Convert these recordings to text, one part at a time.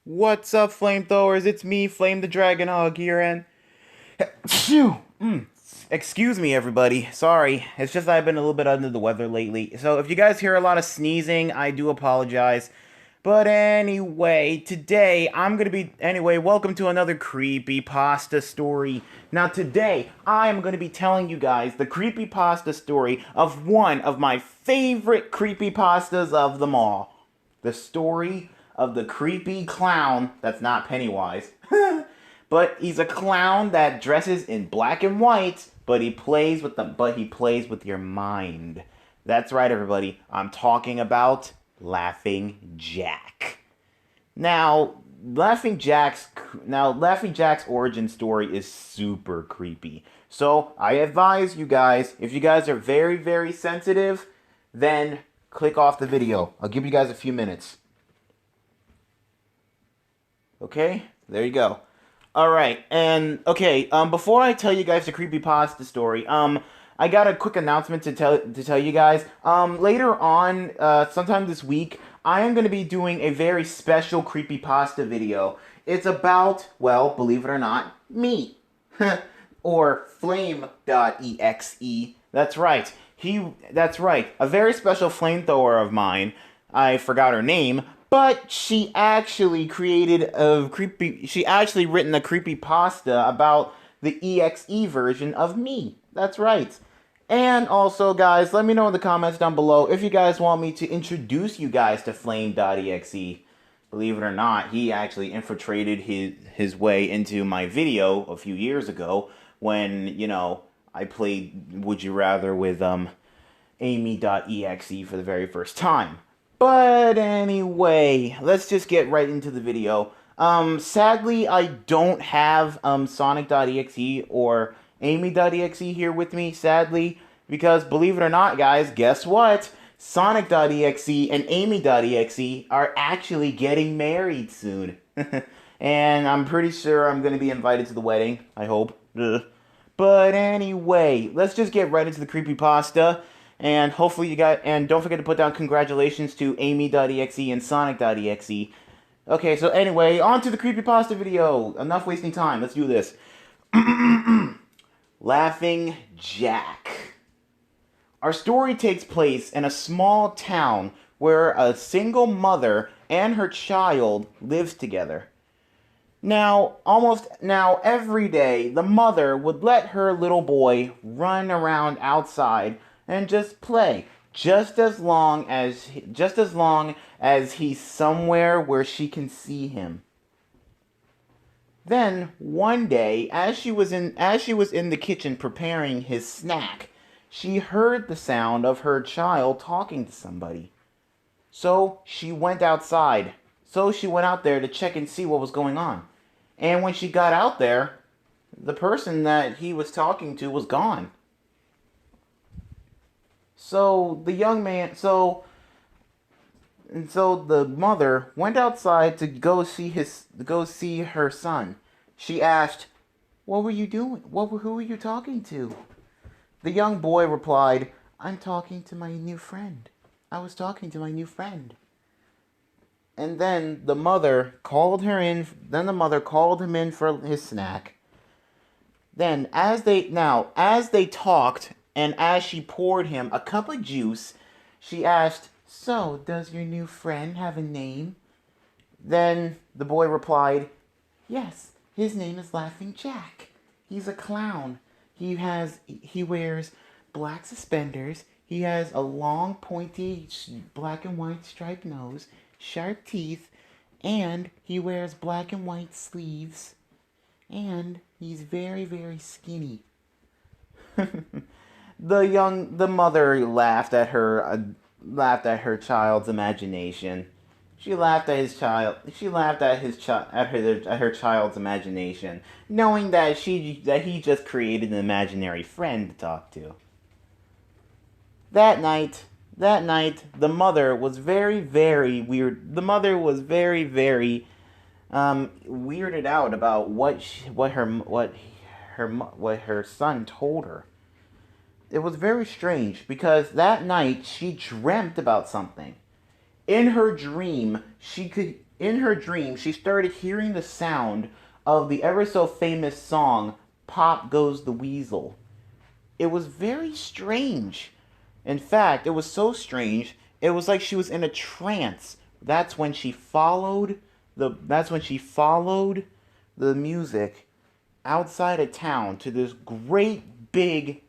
What's up, flamethrowers? It's me, Flame the Dragon Hog here, and phew, excuse me, everybody. Sorry, it's just I've been a little bit under the weather lately. So if you guys hear a lot of sneezing, I do apologize. But anyway, today I'm gonna be welcome to another creepypasta story. Now today I'm gonna be telling you guys the creepypasta story of one of my favorite creepypastas of them all. The story of the creepy clown that's not Pennywise. But he's a clown that dresses in black and white, but he plays with your mind. That's right, everybody. I'm talking about Laughing Jack. Now, Laughing Jack's origin story is super creepy. So, I advise you guys, if you guys are very, very sensitive, then click off the video. I'll give you guys a few minutes. Okay? There you go. Alright, and okay, before I tell you guys the creepypasta story, I got a quick announcement to tell you guys. Later on, sometime this week, I am going to be doing a very special creepypasta video. It's about, well, believe it or not, me. Or flame.exe. That's right. A very special flamethrower of mine. I forgot her name, but she actually she actually written a creepypasta about the EXE version of me. That's right. And also, guys, let me know in the comments down below if you guys want me to introduce you guys to Flame.exe. Believe it or not, he actually infiltrated his way into my video a few years ago when, I played Would You Rather with Amy.exe for the very first time. But anyway, let's just get right into the video. Sadly, I don't have Sonic.exe or Amy.exe here with me, sadly, because believe it or not, guys, guess what? Sonic.exe and Amy.exe are actually getting married soon. And I'm pretty sure I'm going to be invited to the wedding, I hope. Ugh. But anyway, let's just get right into the creepypasta. And hopefully you got, and don't forget to put down congratulations to Amy.exe and Sonic.exe. Okay, so anyway, on to the creepypasta video. Enough wasting time, let's do this. Laughing Jack. Our story takes place in a small town where a single mother and her child lives together. Now, every day, the mother would let her little boy run around outside and just play, just as long as he's somewhere where she can see him. Then one day, as she was in the kitchen preparing his snack, she heard the sound of her child talking to somebody. So she went out there to check and see what was going on. And when she got out there, the person that he was talking to was gone. So the mother went outside to go see her son. She asked, "What were you doing? Who were you talking to?" The young boy replied, "I'm talking to my new friend. I was talking to my new friend." And then the mother called him in for his snack. Then as they talked and as she poured him a cup of juice, she asked, "So, does your new friend have a name?" Then the boy replied, "Yes, his name is Laughing Jack. He's a clown. He wears black suspenders. He has a long, pointy, black and white striped nose, sharp teeth, and he wears black and white sleeves. And he's very, very skinny." The mother laughed at her child's imagination. She laughed at her child's imagination, knowing that he just created an imaginary friend to talk to. That night, the mother was very, very weird. The mother was very, very weirded out about what her son told her. It was very strange because that night she dreamt about something. In her dream, she In her dream, she started hearing the sound of the ever so famous song, Pop Goes the Weasel. It was very strange. In fact, it was so strange, it was like she was in a trance. That's when she followed the music outside of town to this great big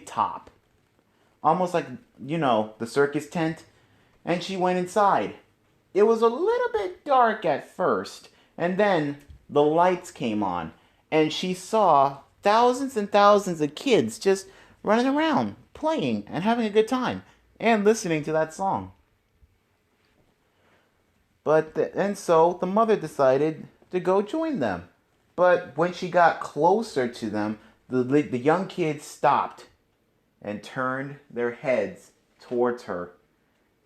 top. Almost like, the circus tent. And she went inside. It was a little bit dark at first, and then the lights came on, and she saw thousands and thousands of kids just running around, playing, and having a good time, and listening to that song. And so the mother decided to go join them. But when she got closer to them, the young kids stopped and turned their heads towards her.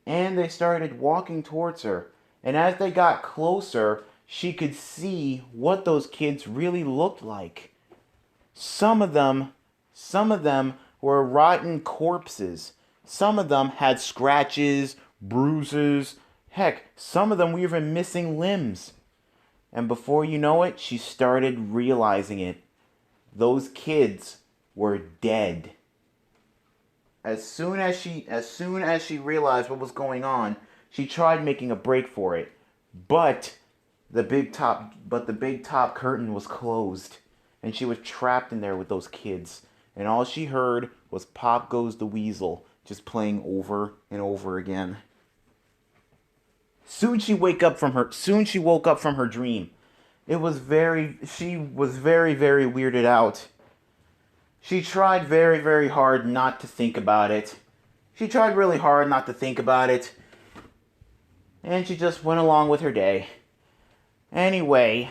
And they started walking towards her. And as they got closer, she could see what those kids really looked like. Some of them were rotten corpses. Some of them had scratches, bruises. Heck, some of them were even missing limbs. And before you know it, she started realizing it. Those kids were dead. As soon as she realized what was going on, she tried making a break for it. But the big top curtain was closed, and she was trapped in there with those kids. And all she heard was Pop Goes the Weasel just playing over and over again. Soon she woke up from her dream. She was very, very weirded out. She tried very, very hard not to think about it. She tried really hard not to think about it. And she just went along with her day. Anyway,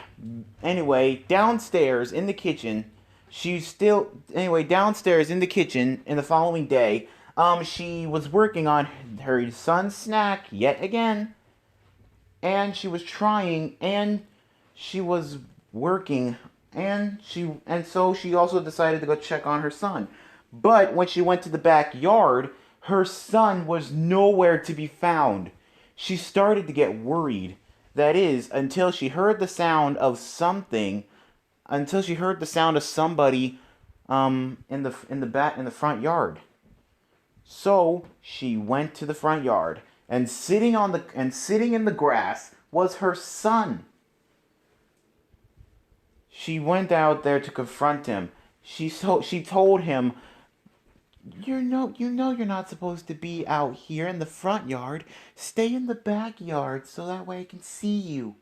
downstairs in the kitchen, downstairs in the kitchen in the following day, she was working on her son's snack yet again. And she was trying, and she was working, so she also decided to go check on her son. But when she went to the backyard, her son was nowhere to be found. She started to get worried. That is, until she heard the sound of somebody in the front yard. So she went to the front yard, and sitting in the grass was her son. She went out there to confront him. She told him, you know you're not supposed to be out here in the front yard. Stay in the backyard so that way I can see you."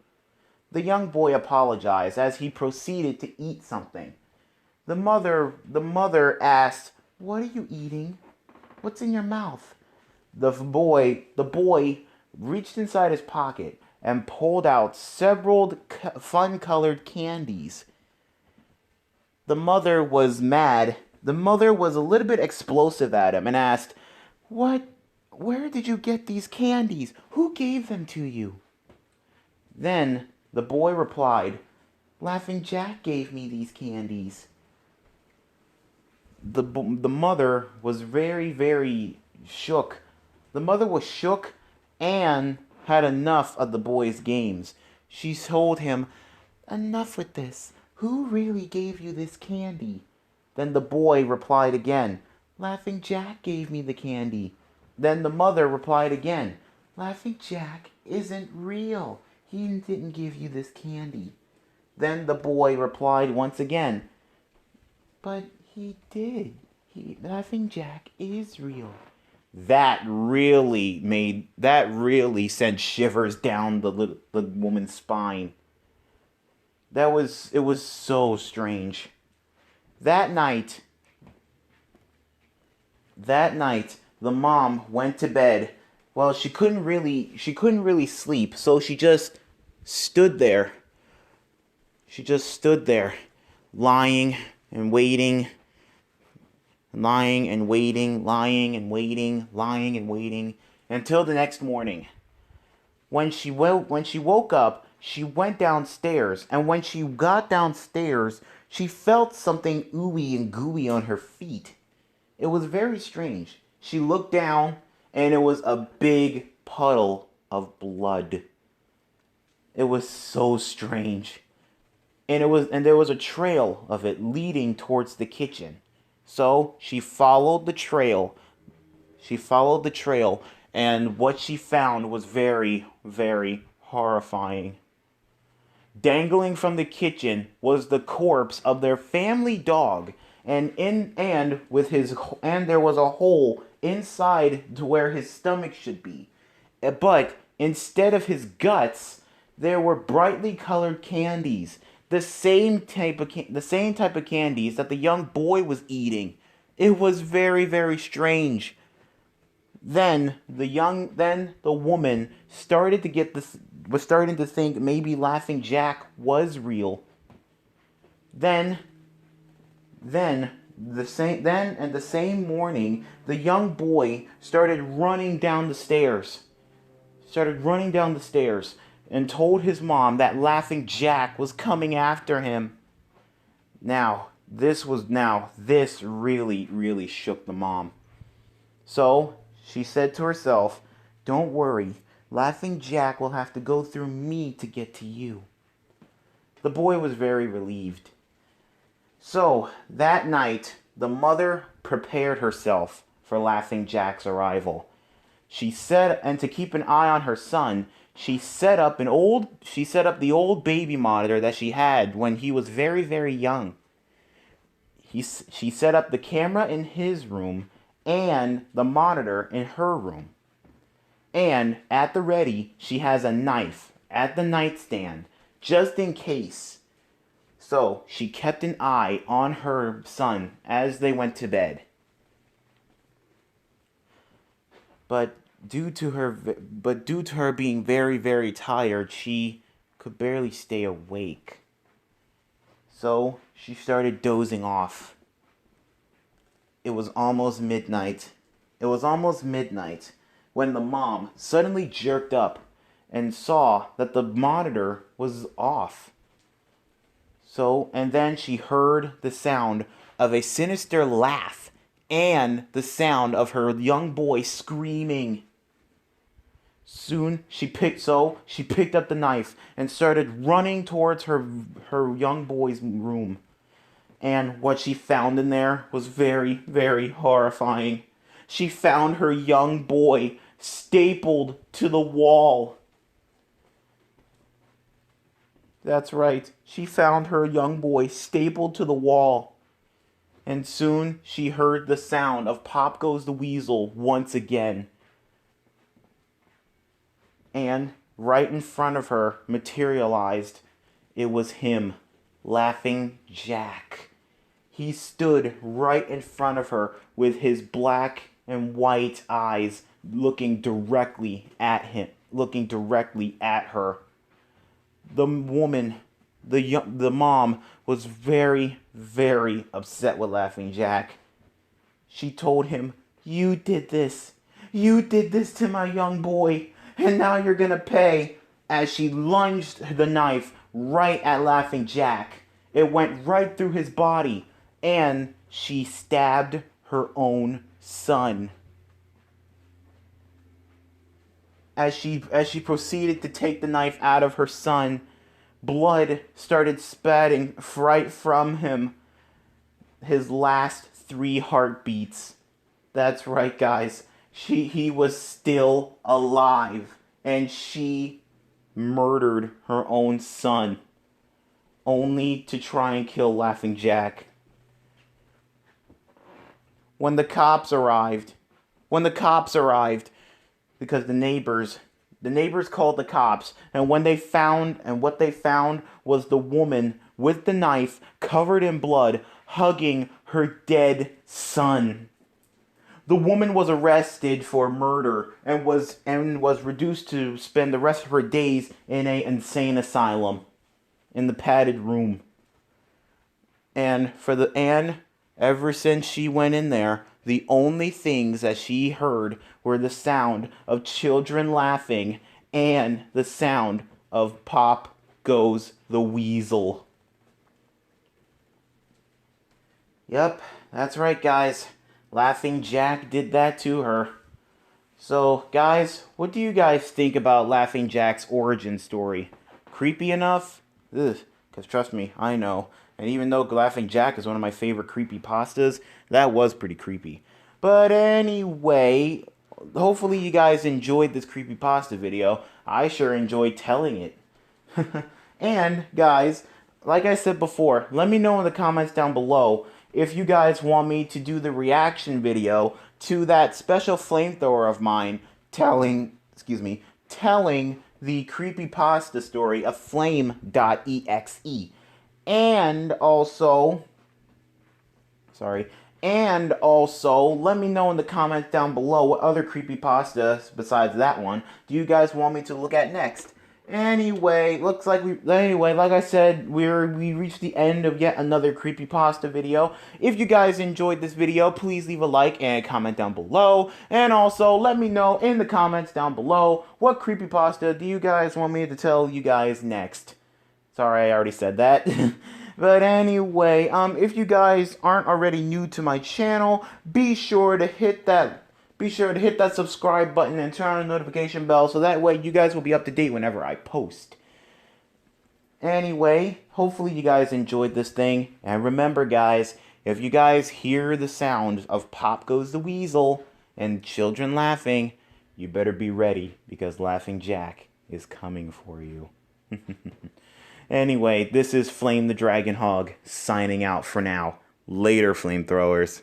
The young boy apologized as he proceeded to eat something. The mother asked, "What are you eating? What's in your mouth?" The boy reached inside his pocket and pulled out several fun-colored candies. The mother was mad. The mother was a little bit explosive at him and asked, Where did you get these candies? Who gave them to you?" Then the boy replied, "Laughing Jack gave me these candies." The mother was very, very shook. The mother was shook and had enough of the boy's games. She told him, "Enough with this. Who really gave you this candy?" Then the boy replied again, "Laughing Jack gave me the candy." Then the mother replied again, "Laughing Jack isn't real. He didn't give you this candy." Then the boy replied once again, "But he did. Laughing Jack is real." That really sent shivers down the woman's spine. It was so strange. That night, the mom went to bed. Well, she couldn't really sleep, so she just stood there. She just stood there, lying and waiting, lying and waiting, lying and waiting, lying and waiting, until the next morning. When she woke up, she went downstairs, and when she got downstairs, she felt something ooey and gooey on her feet. It was very strange. She looked down, and it was a big puddle of blood. It was so strange. And there was a trail of it leading towards the kitchen. So she followed the trail. She followed the trail, and what she found was very, very horrifying. Dangling from the kitchen was the corpse of their family dog, and there was a hole inside to where his stomach should be. But instead of his guts, there were brightly colored candies, the same type of candies that the young boy was eating. It was very, very strange. Then the woman started to get this was starting to think maybe Laughing Jack was real. Then the same morning, the young boy started running down the stairs and told his mom that Laughing Jack was coming after him. This really, really shook the mom. So she said to herself, "Don't worry, Laughing Jack will have to go through me to get to you." The boy was very relieved. So that night, the mother prepared herself for Laughing Jack's arrival. And to keep an eye on her son, she set up the old baby monitor that she had when he was very, very young. She set up the camera in his room and the monitor in her room. And at the ready, she has a knife at the nightstand, just in case. So she kept an eye on her son as they went to bed. But due to her being very, very tired, she could barely stay awake. So she started dozing off. It was almost midnight. When the mom suddenly jerked up and saw that the monitor was off. And then she heard the sound of a sinister laugh and the sound of her young boy screaming. Soon she picked up the knife and started running towards her young boy's room. And what she found in there was very, very horrifying. She found her young boy stapled to the wall. That's right. She found her young boy stapled to the wall. And soon she heard the sound of Pop Goes the Weasel once again. And right in front of her materialized, it was him, Laughing Jack. He stood right in front of her with his black and white eyes looking directly at her. The mom was very, very upset with Laughing Jack. She told him, "You did this. You did this to my young boy, and now you're gonna pay," as she lunged the knife right at Laughing Jack. It went right through his body, and she stabbed her own son. As she proceeded to take the knife out of her son, blood started spatting right from him. His last 3 heartbeats. That's right, guys. He was still alive, and she murdered her own son, only to try and kill Laughing Jack. When the cops arrived, because the neighbors called the cops, and what they found was the woman with the knife covered in blood hugging her dead son. The woman was arrested for murder and was reduced to spend the rest of her days in an insane asylum in the padded room. And ever since she went in there, the only things that she heard were the sound of children laughing and the sound of Pop Goes the Weasel. Yep, that's right, guys. Laughing Jack did that to her. So, guys, what do you guys think about Laughing Jack's origin story? creepy enough? Because trust me, I know. And even though Laughing Jack is one of my favorite creepypastas, that was pretty creepy. But anyway, hopefully you guys enjoyed this creepypasta video. I sure enjoyed telling it. And, guys, like I said before, let me know in the comments down below if you guys want me to do the reaction video to that special flamethrower of mine telling the creepypasta story of flame.exe. And also, let me know in the comments down below what other creepypastas besides that one do you guys want me to look at next. Anyway, like I said, we reached the end of yet another creepypasta video. If you guys enjoyed this video, please leave a like and comment down below. And also, let me know in the comments down below what creepypasta do you guys want me to tell you guys next. Sorry, I already said that. But anyway, if you guys aren't already new to my channel, be sure to hit that subscribe button and turn on the notification bell so that way you guys will be up to date whenever I post. Anyway, hopefully you guys enjoyed this thing. And remember, guys, if you guys hear the sound of Pop Goes the Weasel and children laughing, you better be ready because Laughing Jack is coming for you. Anyway, this is Flame the Dragon Hog signing out for now. Later, flamethrowers.